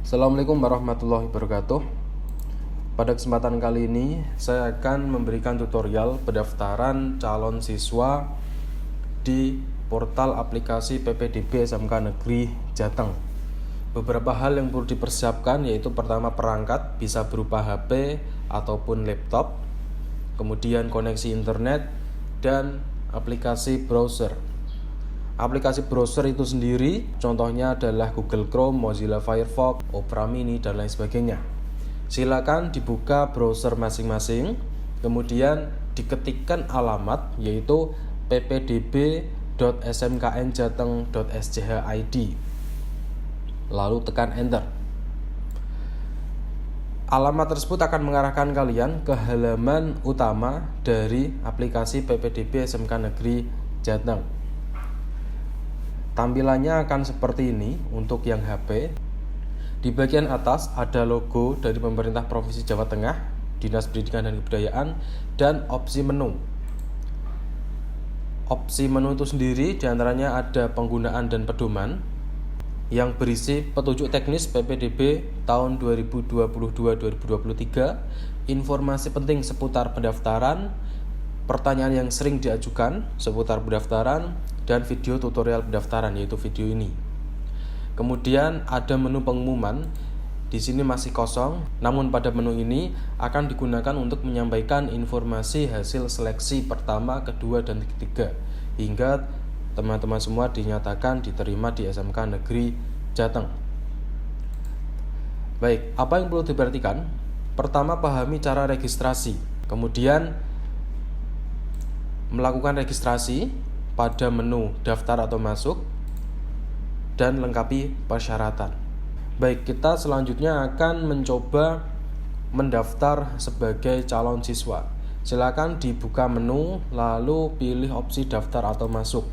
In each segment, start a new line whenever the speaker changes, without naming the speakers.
Assalamualaikum warahmatullahi wabarakatuh. Pada kesempatan kali ini saya akan memberikan tutorial pendaftaran calon siswa di portal aplikasi PPDB SMK Negeri Jateng. Beberapa hal yang perlu dipersiapkan yaitu pertama perangkat bisa berupa HP ataupun laptop, kemudian koneksi internet dan aplikasi browser. Aplikasi browser itu sendiri contohnya adalah Google Chrome, Mozilla Firefox, Opera Mini dan lain sebagainya. Silakan dibuka browser masing-masing, kemudian diketikkan alamat yaitu ppdb.smknjateng.schid. Lalu tekan enter. Alamat tersebut akan mengarahkan kalian ke halaman utama dari aplikasi PPDB SMK Negeri Jateng. Tampilannya akan seperti ini untuk yang HP. Di bagian atas ada logo dari pemerintah Provinsi Jawa Tengah, Dinas Pendidikan dan Kebudayaan, dan opsi menu. Opsi menu itu sendiri diantaranya ada penggunaan dan pedoman yang berisi petunjuk teknis PPDB tahun 2022-2023, informasi penting seputar pendaftaran, pertanyaan yang sering diajukan seputar pendaftaran, dan video tutorial pendaftaran yaitu video ini. Kemudian ada menu pengumuman. Di sini masih kosong, namun pada menu ini akan digunakan untuk menyampaikan informasi hasil seleksi pertama, kedua, dan ketiga hingga teman-teman semua dinyatakan diterima di SMK Negeri Jateng. Baik, apa yang perlu diperhatikan? Pertama, pahami cara registrasi. Kemudian melakukan registrasi pada menu daftar atau masuk dan lengkapi persyaratan. Baik, kita selanjutnya akan mencoba mendaftar sebagai calon siswa. Silakan dibuka menu lalu pilih opsi daftar atau masuk.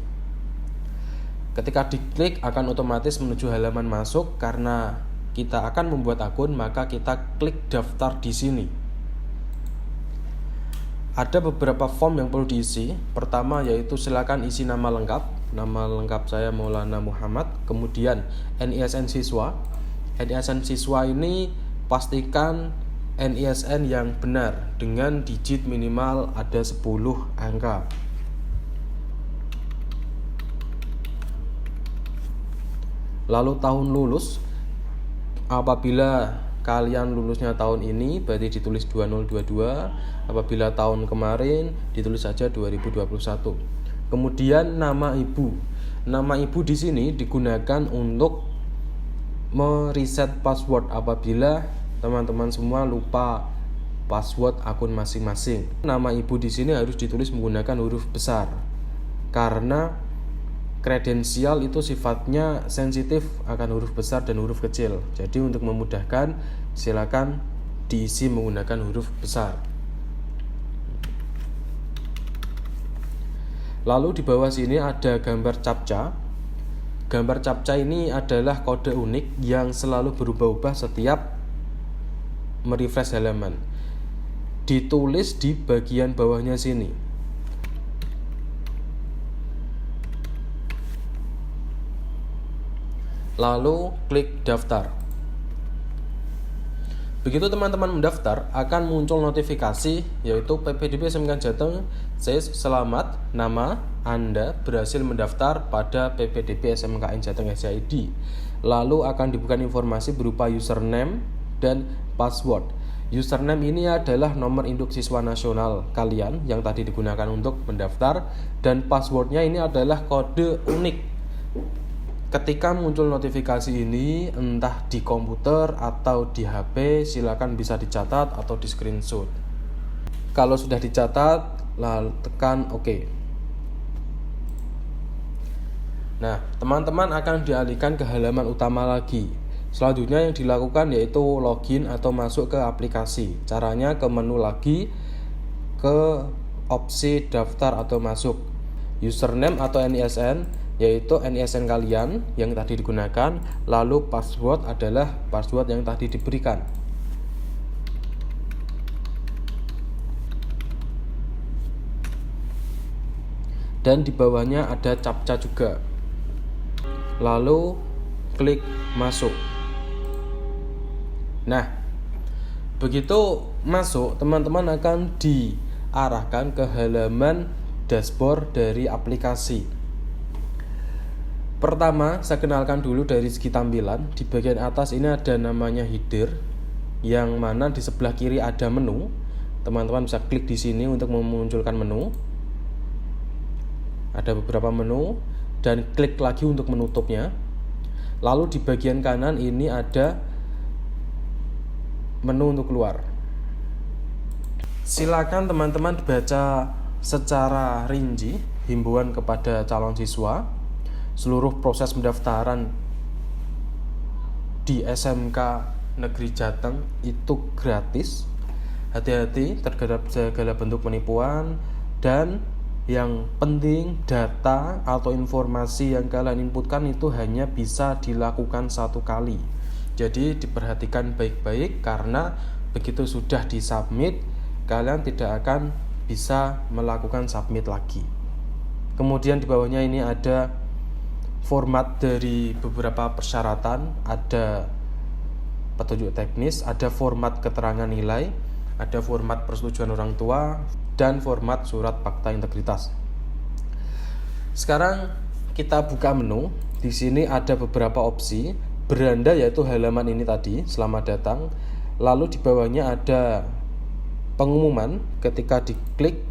Ketika diklik akan otomatis menuju halaman masuk. Karena kita akan membuat akun, maka kita klik daftar di sini. Ada beberapa form yang perlu diisi. Pertama yaitu silakan isi nama lengkap. Nama lengkap saya Maulana Muhammad. Kemudian NISN siswa. NISN siswa ini pastikan NISN yang benar dengan digit minimal ada 10 angka. Lalu tahun lulus. Apabila kalian lulusnya tahun ini berarti ditulis 2022, apabila tahun kemarin ditulis saja 2021. Kemudian nama ibu. Nama ibu di sini digunakan untuk mereset password apabila teman-teman semua lupa password akun masing-masing. Nama ibu di sini harus ditulis menggunakan huruf besar karena kredensial itu sifatnya sensitif akan huruf besar dan huruf kecil. Jadi untuk memudahkan silakan diisi menggunakan huruf besar. Lalu di bawah sini ada gambar captcha. Gambar captcha ini adalah kode unik yang selalu berubah-ubah setiap merefresh halaman. Ditulis di bagian bawahnya sini. Lalu klik daftar. Begitu teman-teman mendaftar akan muncul notifikasi yaitu PPDB SMK Jateng says selamat, nama Anda berhasil mendaftar pada PPDB SMKN Jateng SCID. Lalu akan dibuka informasi berupa username dan password. Username ini adalah nomor induk siswa nasional kalian yang tadi digunakan untuk mendaftar, dan passwordnya ini adalah kode unik. Ketika muncul notifikasi ini entah di komputer atau di HP, silakan bisa dicatat atau di screenshot. Kalau sudah dicatat, lalu tekan OK. Nah, teman-teman akan dialihkan ke halaman utama lagi. Selanjutnya yang dilakukan yaitu login atau masuk ke aplikasi. Caranya ke menu lagi, ke opsi daftar atau masuk. Username atau NISN yaitu NISN kalian yang tadi digunakan, lalu password adalah password yang tadi diberikan. Dan di bawahnya ada captcha juga. Lalu klik masuk. Nah, begitu masuk, teman-teman akan diarahkan ke halaman dashboard dari aplikasi. Pertama, saya kenalkan dulu dari segi tampilan. Di bagian atas ini ada namanya header, yang mana di sebelah kiri ada menu. Teman-teman bisa klik di sini untuk memunculkan menu. Ada beberapa menu dan klik lagi untuk menutupnya. Lalu di bagian kanan ini ada menu untuk keluar. Silakan teman-teman baca secara rinci himbauan kepada calon siswa. Seluruh proses pendaftaran di SMK Negeri Jateng itu gratis. Hati-hati terhadap segala bentuk penipuan, dan yang penting data atau informasi yang kalian inputkan itu hanya bisa dilakukan satu kali. Jadi diperhatikan baik-baik, karena begitu sudah disubmit, kalian tidak akan bisa melakukan submit lagi. Kemudian di bawahnya ini ada format dari beberapa persyaratan, ada petunjuk teknis, ada format keterangan nilai, ada format persetujuan orang tua, dan format surat fakta integritas. Sekarang kita buka menu. Di sini ada beberapa opsi. Beranda yaitu halaman ini tadi, selamat datang. Lalu di bawahnya ada pengumuman. Ketika diklik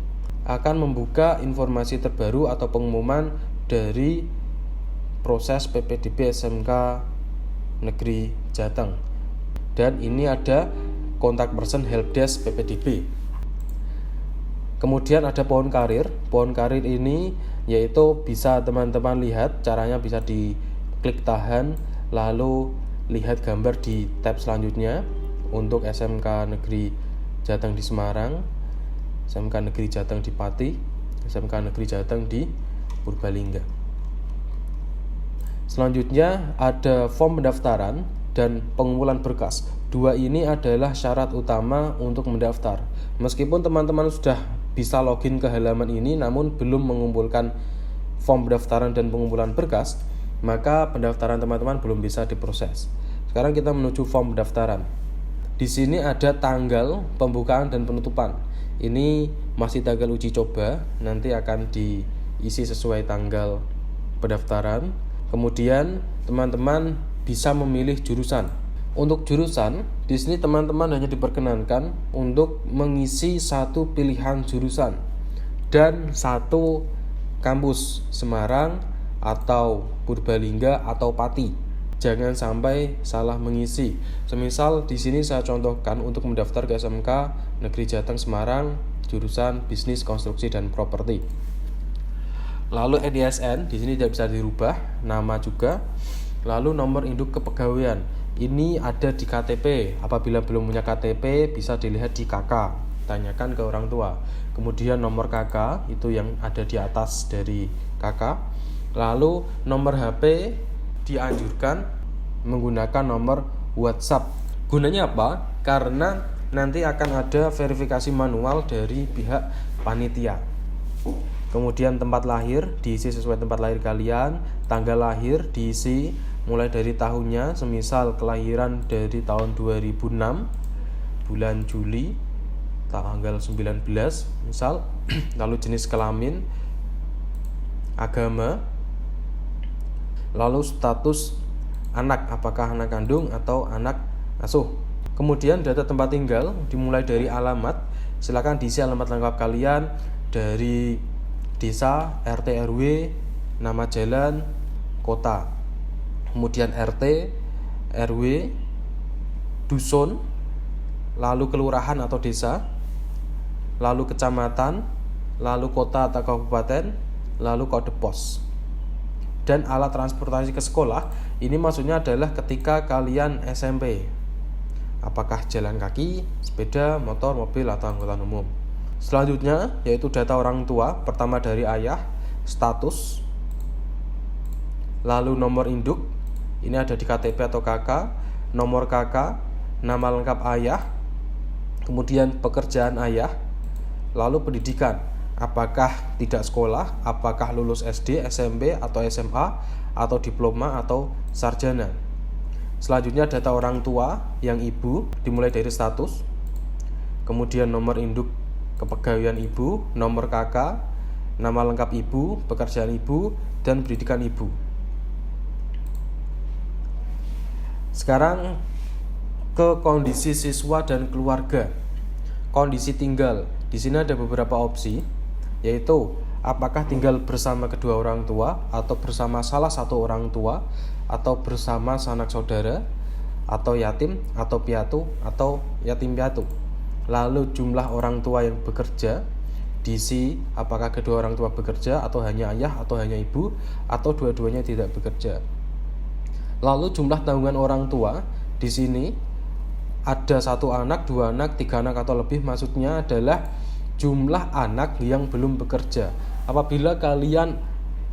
akan membuka informasi terbaru atau pengumuman dari proses PPDB SMK Negeri Jateng. Dan ini ada kontak person helpdesk PPDB. Kemudian ada pohon karir. Pohon karir ini yaitu bisa teman-teman lihat caranya, bisa diklik tahan lalu lihat gambar di tab selanjutnya untuk SMK Negeri Jateng di Semarang, SMK Negeri Jateng di Pati, SMK Negeri Jateng di Purbalingga. Selanjutnya ada form pendaftaran dan pengumpulan berkas. Dua ini adalah syarat utama untuk mendaftar. Meskipun teman-teman sudah bisa login ke halaman ini namun belum mengumpulkan form pendaftaran dan pengumpulan berkas, maka pendaftaran teman-teman belum bisa diproses. Sekarang kita menuju form pendaftaran. Di sini ada tanggal pembukaan dan penutupan. Ini masih tanggal uji coba, nanti akan diisi sesuai tanggal pendaftaran. Kemudian teman-teman bisa memilih jurusan. Untuk jurusan, di sini teman-teman hanya diperkenankan untuk mengisi satu pilihan jurusan dan satu kampus, Semarang atau Purbalingga atau Pati. Jangan sampai salah mengisi. Semisal di sini saya contohkan untuk mendaftar ke SMK Negeri Jateng Semarang, jurusan Bisnis Konstruksi dan Properti. Lalu NISN di sini tidak bisa dirubah, nama juga. Lalu nomor induk kepegawaian. Ini ada di KTP. Apabila belum punya KTP bisa dilihat di KK. Tanyakan ke orang tua. Kemudian nomor KK itu yang ada di atas dari KK. Lalu nomor HP dianjurkan menggunakan nomor WhatsApp. Gunanya apa? Karena nanti akan ada verifikasi manual dari pihak panitia. Kemudian tempat lahir diisi sesuai tempat lahir kalian. Tanggal lahir diisi mulai dari tahunnya, semisal kelahiran dari tahun 2006 bulan Juli tanggal 19 misal. Lalu jenis kelamin, agama, lalu status anak, apakah anak kandung atau anak asuh. Kemudian data tempat tinggal dimulai dari alamat. Silakan diisi alamat lengkap kalian dari desa, RT, RW, nama jalan, kota. Kemudian RT, RW, dusun, lalu kelurahan atau desa, lalu kecamatan, lalu kota atau kabupaten, lalu kode pos. Dan alat transportasi ke sekolah, ini maksudnya adalah ketika kalian SMP. Apakah jalan kaki, sepeda, motor, mobil, atau angkutan umum. Selanjutnya yaitu data orang tua, pertama dari ayah, status, lalu nomor induk, ini ada di KTP atau KK, nomor KK, nama lengkap ayah, kemudian pekerjaan ayah, lalu pendidikan, apakah tidak sekolah, apakah lulus SD, SMP, atau SMA, atau diploma, atau sarjana. Selanjutnya data orang tua yang ibu dimulai dari status, kemudian nomor induk kepegawaian ibu, nomor KK, nama lengkap ibu, pekerjaan ibu, dan pendidikan ibu. Sekarang ke kondisi siswa dan keluarga. Kondisi tinggal. Di sini ada beberapa opsi, yaitu apakah tinggal bersama kedua orang tua, atau bersama salah satu orang tua, atau bersama sanak saudara, atau yatim, atau piatu, atau yatim piatu. Lalu jumlah orang tua yang bekerja, diisi apakah kedua orang tua bekerja, atau hanya ayah, atau hanya ibu, atau dua-duanya tidak bekerja. Lalu jumlah tanggungan orang tua, di sini ada 1 anak, 2 anak, 3 anak atau lebih, maksudnya adalah jumlah anak yang belum bekerja. Apabila kalian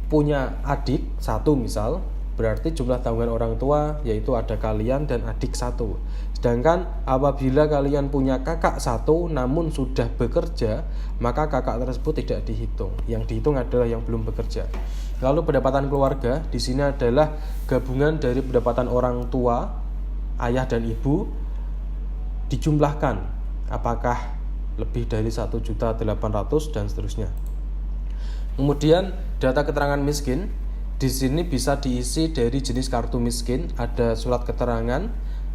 punya adik 1 misal, berarti jumlah tanggungan orang tua yaitu ada kalian dan adik 1. Sedangkan apabila kalian punya kakak 1 namun sudah bekerja, maka kakak tersebut tidak dihitung. Yang dihitung adalah yang belum bekerja. Lalu pendapatan keluarga di sini adalah gabungan dari pendapatan orang tua, ayah dan ibu, dijumlahkan apakah lebih dari 1.800.000 dan seterusnya. Kemudian data keterangan miskin di sini bisa diisi dari jenis kartu miskin, ada surat keterangan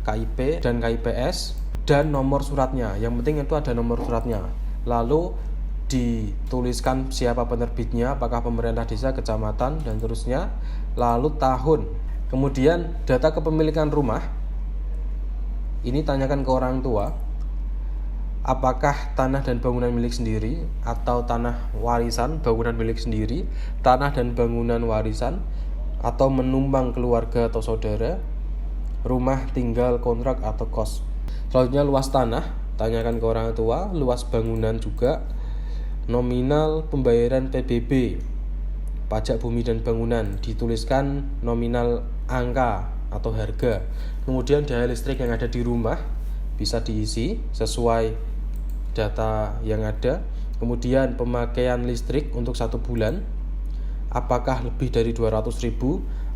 KIP dan KIPS dan nomor suratnya. Yang penting itu ada nomor suratnya. Lalu dituliskan siapa penerbitnya, apakah pemerintah desa, kecamatan dan seterusnya. Lalu tahun. Kemudian data kepemilikan rumah. Ini tanyakan ke orang tua, apakah tanah dan bangunan milik sendiri atau tanah warisan, bangunan milik sendiri, tanah dan bangunan warisan, atau menumpang keluarga atau saudara, rumah tinggal, kontrak atau kos. Selanjutnya luas tanah, tanyakan ke orang tua, luas bangunan juga, nominal pembayaran PBB, pajak bumi dan bangunan, dituliskan nominal angka atau harga. Kemudian daya listrik yang ada di rumah bisa diisi sesuai data yang ada. Kemudian pemakaian listrik untuk 1 bulan, apakah lebih dari 200.000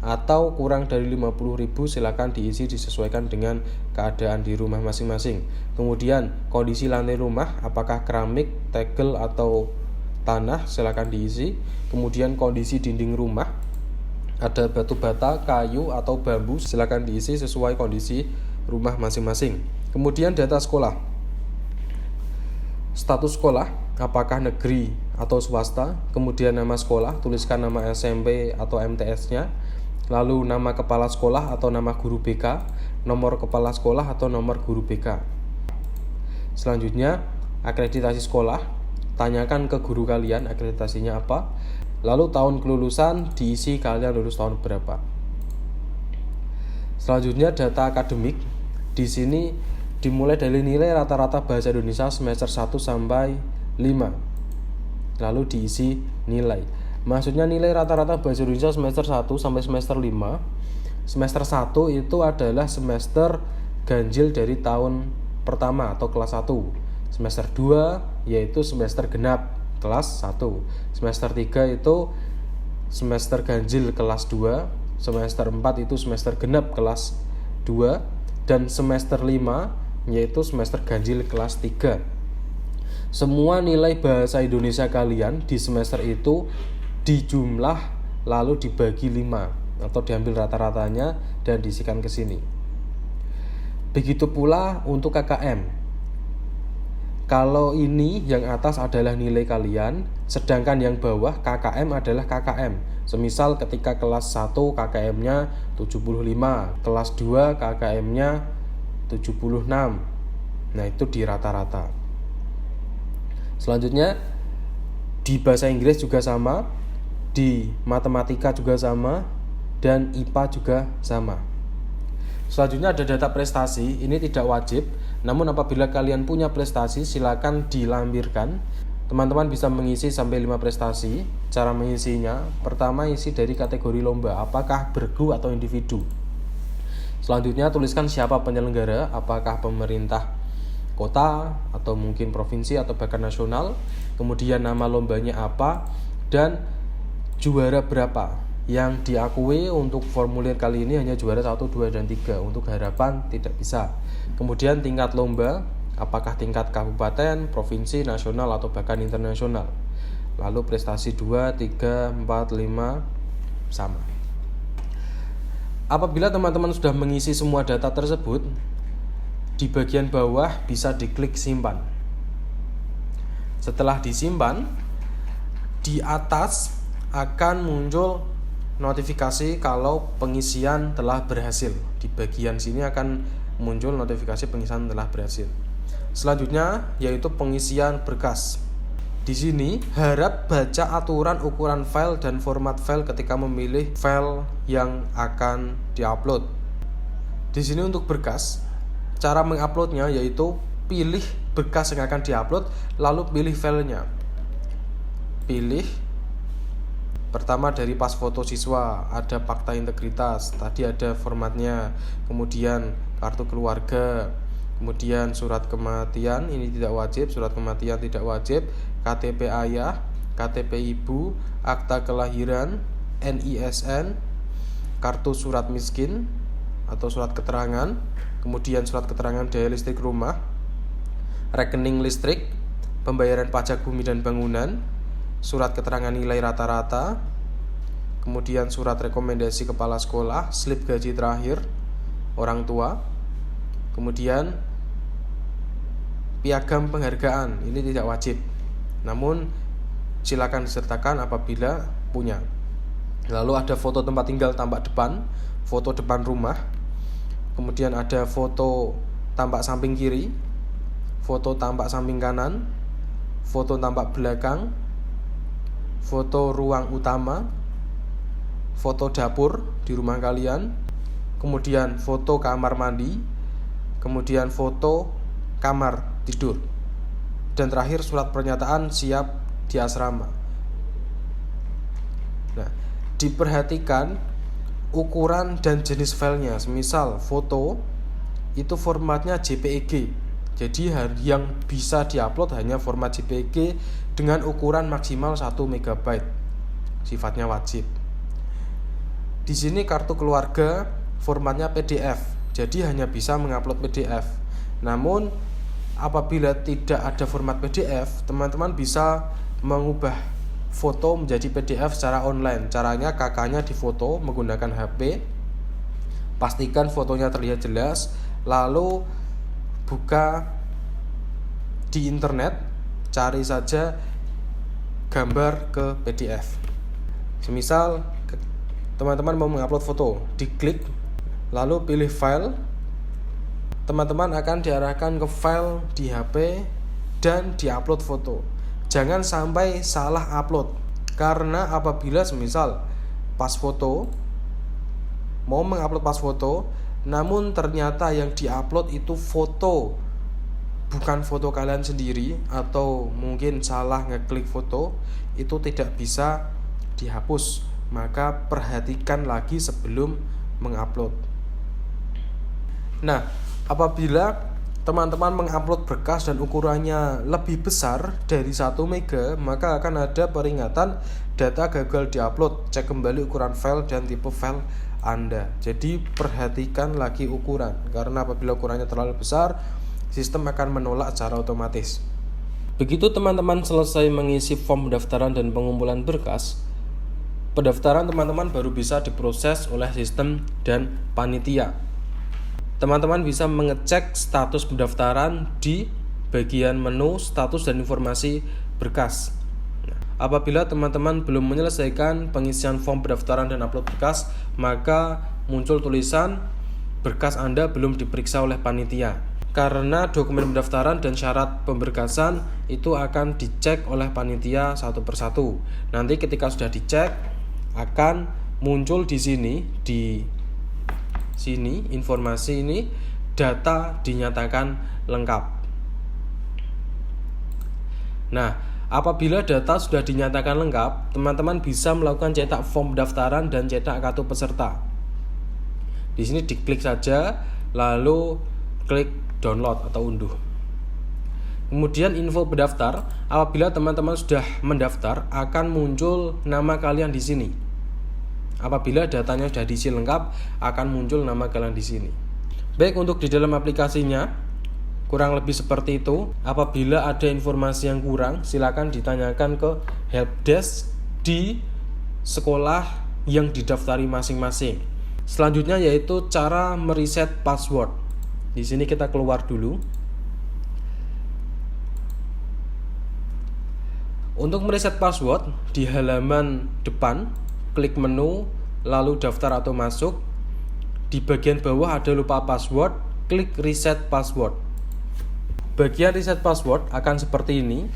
atau kurang dari 50.000, silakan diisi disesuaikan dengan keadaan di rumah masing-masing. Kemudian kondisi lantai rumah, apakah keramik, tegel atau tanah, silakan diisi. Kemudian kondisi dinding rumah, ada batu bata, kayu atau bambu, silakan diisi sesuai kondisi rumah masing-masing. Kemudian data sekolah. Status sekolah, apakah negeri atau swasta. Kemudian nama sekolah, tuliskan nama SMP atau MTS-nya. Lalu nama kepala sekolah atau nama guru BK, nomor kepala sekolah atau nomor guru BK. Selanjutnya, akreditasi sekolah. Tanyakan ke guru kalian akreditasinya apa. Lalu tahun kelulusan, diisi kalian lulus tahun berapa. Selanjutnya data akademik. Di sini dimulai dari nilai rata-rata bahasa Indonesia semester 1 sampai 5. Lalu diisi nilai. Maksudnya nilai rata-rata bahasa Indonesia semester 1 sampai semester 5. Semester 1 itu adalah semester ganjil dari tahun pertama atau kelas 1. Semester 2 yaitu semester genap kelas 1. Semester 3 itu semester ganjil kelas 2. Semester 4 itu semester genap kelas 2. Dan semester 5 yaitu semester ganjil kelas 3. Semua nilai bahasa Indonesia kalian di semester itu dijumlah lalu dibagi 5 atau diambil rata-ratanya dan diisikan ke sini. Begitu pula untuk KKM. Kalau ini yang atas adalah nilai kalian, sedangkan yang bawah KKM adalah KKM. Semisal ketika kelas 1 KKM-nya 75, kelas 2 KKM-nya 76. Nah, itu di rata-rata. Selanjutnya di bahasa Inggris juga sama, di matematika juga sama, dan IPA juga sama. Selanjutnya ada data prestasi. Ini tidak wajib, namun apabila kalian punya prestasi silakan dilampirkan. Teman-teman bisa mengisi sampai 5 prestasi. Cara mengisinya, pertama isi dari kategori lomba, apakah bergu atau individu. Selanjutnya tuliskan siapa penyelenggara, apakah pemerintah kota atau mungkin provinsi atau bahkan nasional. Kemudian nama lombanya apa dan juara berapa. Yang diakui untuk formulir kali ini hanya juara 1, 2, dan 3. Untuk harapan tidak bisa. Kemudian tingkat lomba, apakah tingkat kabupaten, provinsi, nasional, atau bahkan internasional. Lalu prestasi 2, 3, 4, 5 sama. Apabila teman-teman sudah mengisi semua data tersebut, di bagian bawah bisa diklik simpan. Setelah disimpan, di atas akan muncul notifikasi kalau pengisian telah berhasil. Di bagian sini akan muncul notifikasi pengisian telah berhasil. Selanjutnya yaitu pengisian berkas. Di sini harap baca aturan ukuran file dan format file ketika memilih file yang akan diupload. Di sini untuk berkas, cara menguploadnya yaitu pilih berkas yang akan diupload, lalu pilih filenya. Pilih pertama dari pas foto siswa, ada fakta integritas, tadi ada formatnya, kemudian kartu keluarga, kemudian surat kematian, ini tidak wajib, surat kematian tidak wajib, KTP ayah, KTP ibu, akta kelahiran, NISN, kartu surat miskin atau surat keterangan, kemudian surat keterangan daya listrik rumah, rekening listrik, pembayaran pajak bumi dan bangunan, surat keterangan nilai rata-rata, kemudian surat rekomendasi kepala sekolah, slip gaji terakhir orang tua, kemudian piagam penghargaan, ini tidak wajib, namun silakan disertakan apabila punya. Lalu ada foto tempat tinggal tampak depan, foto depan rumah, kemudian ada foto tampak samping kiri, foto tampak samping kanan, foto tampak belakang, foto ruang utama, foto dapur di rumah kalian, kemudian foto kamar mandi, kemudian foto kamar tidur, dan terakhir surat pernyataan siap di asrama. Nah, diperhatikan ukuran dan jenis filenya. Semisal foto itu formatnya JPEG, jadi yang bisa diupload hanya format JPEG dengan ukuran maksimal 1 MB, sifatnya wajib. Di sini kartu keluarga formatnya PDF, jadi hanya bisa mengupload PDF. Namun apabila tidak ada format PDF, teman-teman bisa mengubah foto menjadi PDF secara online. Caranya kakaknya difoto menggunakan HP, pastikan fotonya terlihat jelas, lalu buka di internet, cari saja gambar ke PDF. Semisal teman-teman mau mengupload foto, diklik lalu pilih file, teman-teman akan diarahkan ke file di HP dan diupload foto. Jangan sampai salah upload, karena apabila semisal pas foto mau mengupload pas foto, namun ternyata yang diupload itu foto bukan foto kalian sendiri, atau mungkin salah ngeklik foto, itu tidak bisa dihapus. Maka perhatikan lagi sebelum mengupload. Nah, apabila teman-teman mengupload berkas dan ukurannya lebih besar dari 1 MB, maka akan ada peringatan data gagal diupload. Cek kembali ukuran file dan tipe file Anda. Jadi perhatikan lagi ukuran, karena apabila ukurannya terlalu besar, sistem akan menolak secara otomatis. Begitu teman-teman selesai mengisi form pendaftaran dan pengumpulan berkas, pendaftaran teman-teman baru bisa diproses oleh sistem dan panitia. Teman-teman bisa mengecek status pendaftaran di bagian menu status dan informasi berkas. Apabila teman-teman belum menyelesaikan pengisian form pendaftaran dan upload berkas, maka muncul tulisan berkas Anda belum diperiksa oleh panitia. Karena dokumen pendaftaran dan syarat pemberkasan itu akan dicek oleh panitia satu persatu. Nanti ketika sudah dicek, akan muncul di sini informasi ini, data dinyatakan lengkap. Nah, apabila data sudah dinyatakan lengkap, teman-teman bisa melakukan cetak form pendaftaran dan cetak kartu peserta. Di sini diklik saja, lalu klik download atau unduh. Kemudian info pendaftar, apabila teman-teman sudah mendaftar, akan muncul nama kalian di sini. Apabila datanya sudah diisi lengkap, akan muncul nama kalian di sini. Baik, untuk di dalam aplikasinya kurang lebih seperti itu. Apabila ada informasi yang kurang, silakan ditanyakan ke helpdesk di sekolah yang didaftari masing-masing. Selanjutnya yaitu cara mereset password. Di sini kita keluar dulu. Untuk mereset password, di halaman depan klik menu, lalu daftar atau masuk. Di bagian bawah ada lupa password, klik reset password. Bagian reset password akan seperti ini.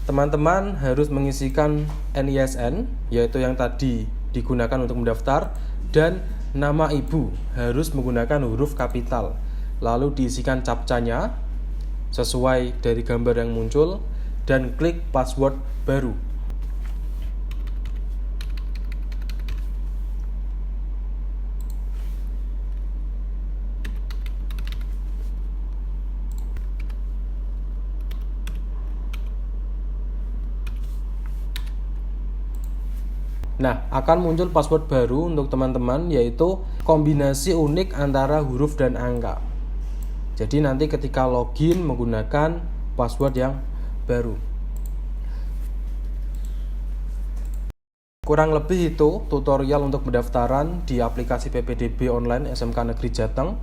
Teman-teman harus mengisikan NISN, yaitu yang tadi digunakan untuk mendaftar, dan nama ibu harus menggunakan huruf kapital. Lalu diisikan captcha-nya sesuai dari gambar yang muncul, dan klik password baru. Nah, akan muncul password baru untuk teman-teman, yaitu kombinasi unik antara huruf dan angka. Jadi nanti ketika login menggunakan password yang baru. Kurang lebih itu tutorial untuk pendaftaran di aplikasi PPDB online SMK Negeri Jateng.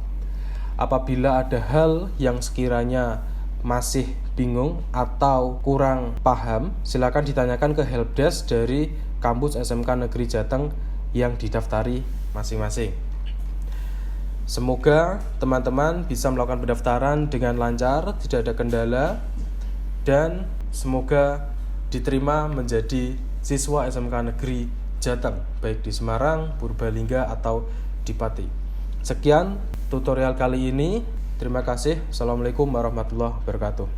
Apabila ada hal yang sekiranya masih bingung atau kurang paham, silakan ditanyakan ke helpdesk dari kampus SMK Negeri Jateng yang didaftari masing-masing. Semoga teman-teman bisa melakukan pendaftaran dengan lancar, tidak ada kendala, dan semoga diterima menjadi siswa SMK Negeri Jateng, baik di Semarang, Purbalingga, atau di Pati. Sekian tutorial kali ini. Terima kasih. Assalamualaikum warahmatullahi wabarakatuh.